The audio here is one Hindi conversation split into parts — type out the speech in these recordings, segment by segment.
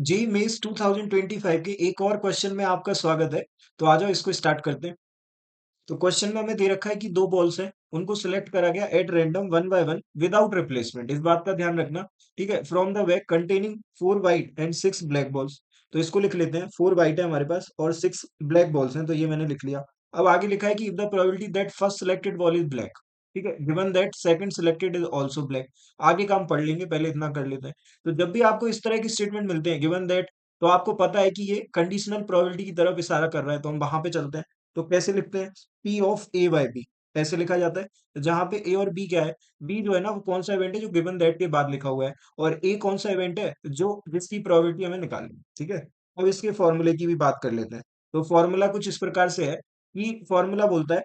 जी मेंस 2025 के एक और क्वेश्चन में आपका स्वागत है। तो आ जाओ इसको स्टार्ट करते हैं। तो क्वेश्चन में हमें दे रखा है कि 2 बॉल्स हैं, उनको सिलेक्ट करा गया at random 1 by 1 without replacement. इस बात का ध्यान रखना, ठीक है? From the bag containing 4 white and 6 black balls. तो इसको लिख लेते हैं, 4 व्हाइट है हमारे पास और 6 ब्लैक बॉल्स हैं, तो ये मैंने लिख लिया। अब आगे लिखा है कि if the probability that first selected ball is black, ठीक है? Given that second selected is also black. आगे का हम पढ़ लेंगे, पहले इतना कर लेते हैं। तो जब भी आपको इस तरह की स्टेटमेंट मिलते हैं गिवन दैट, तो आपको पता है कि ये कंडीशनल प्रोबेबिलिटी की तरफ इशारा कर रहा है, तो हम वहां पे चलते हैं। तो कैसे लिखते हैं? P of A by B ऐसे लिखा जाता है, जहां पे ए और बी क्या है? बी जो है ना वो कौन सा इवेंट है जो गिवन दैट के बाद लिखा हुआ है, और ए कौन सा इवेंट है जो जिसकी प्रोबेबिलिटी हमें निकालनी है, ठीक है? अब इसके फॉर्मूले की भी बात कर लेते हैं। तो फॉर्मूला कुछ इस प्रकार से है कि फॉर्मूला बोलता है,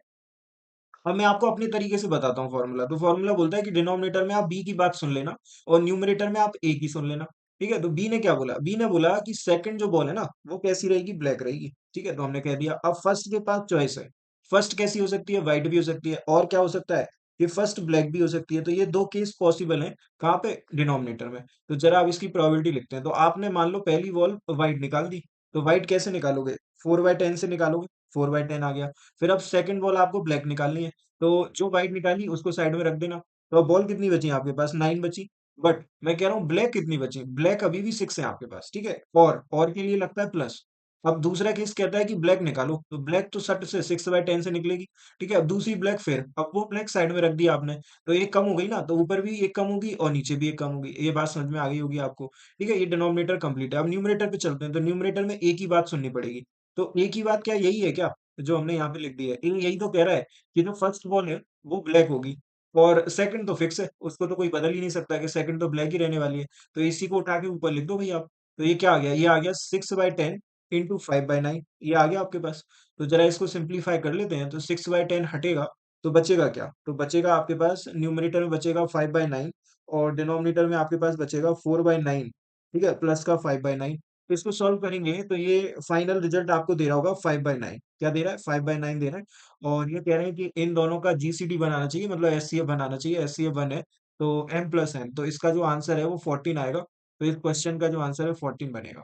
अब मैं आपको अपने तरीके से बताता हूँ फॉर्मूला। तो फॉर्मूला बोलता है कि डिनोमिनेटर में आप बी की बात सुन लेना और न्यूमरेटर में आप ए की सुन लेना। ठीक है? तो बी ने क्या बोला? बी ने बोला कि सेकंड जो बॉल है ना, वो कैसी रहेगी? ब्लैक रहेगी। ठीक है? तो हमने कह दिया। अब फर्स्ट के पास चॉइस है। फर्स्ट कैसी हो सकती है? व्हाइट भी हो सकती है, और क्या हो सकता है कि फर्स्ट ब्लैक भी हो सकती है। तो ये 2 केस पॉसिबल हैं। कहाँ पे? डिनोमिनेटर में। तो जरा आप इसकी प्रोबेबिलिटी लिखते हैं। तो आपने मान लो पहली बॉल व्हाइट निकाल दी। तो व्हाइट कैसे निकालोगे? 4/10 से निकालोगे। 4/10 आ गया। फिर अब सेकंड बॉल आपको ब्लैक निकालनी है। तो जो व्हाइट निकाली उसको साइड में रख देना। तो अब बॉल कितनी बची आपके पास? 9 बची। बट मैं कह रहा हूँ ब्लैक कितनी बची? ब्लैक अभी भी 6 है आपके पास, ठीक है? और के लिए लगता है प्लस। अब दूसरा केस कहता है कि ब्लैक निकालो, तो ब्लैक तो सट से 6/10 से निकलेगी, ठीक है? अब दूसरी ब्लैक, फिर अब वो ब्लैक साइड में रख दिया आपने, तो एक कम हो गई ना, तो ऊपर भी एक कम होगी और नीचे भी एक कम होगी। ये बात समझ में आ गई होगी आपको, ठीक है? ये डिनोमिनेटर कंप्लीट है। अब न्यूमरेटर पे चलते हैं, तो न्यूमरेटर में ए की बात सुननी पड़ेगी। तो ए की बात क्या यही है क्या, जो हमने यहाँ पे लिख दी है? ए यही तो कह रहा है कि जो फर्स्ट बॉल है वो ब्लैक होगी, और सेकंड तो फिक्स है, उसको तो कोई बदल ही नहीं सकता कि सेकंड तो ब्लैक ही रहने वाली है। तो इसी को उठा के ऊपर लिख दो भई आप। तो ये क्या आ गया? ये आ गया 6/10 इंटू 5/9, ये आ गया आपके पास। तो जरा इसको सिंप्लीफाई कर लेते हैं। तो 6/10 हटेगा तो बचेगा क्या? तो बचेगा आपके पास, न्यूमरेटर में बचेगा 5/9 और डिनोमिनेटर में आपके पास बचेगा 4/9, ठीक है? प्लस का 5/9। तो इसको सॉल्व करेंगे तो ये फाइनल रिजल्ट आपको दे रहा होगा 5/9। क्या दे रहा है? 5/9 दे रहा है। और ये कह रहे हैं कि इन दोनों का जीसीडी बनाना चाहिए, मतलब एचसीएफ बनाना चाहिए। एचसीएफ 1 है, तो m+n, तो इसका जो आंसर है वो 14 आएगा। तो इस क्वेश्चन का जो आंसर है 14 बनेगा।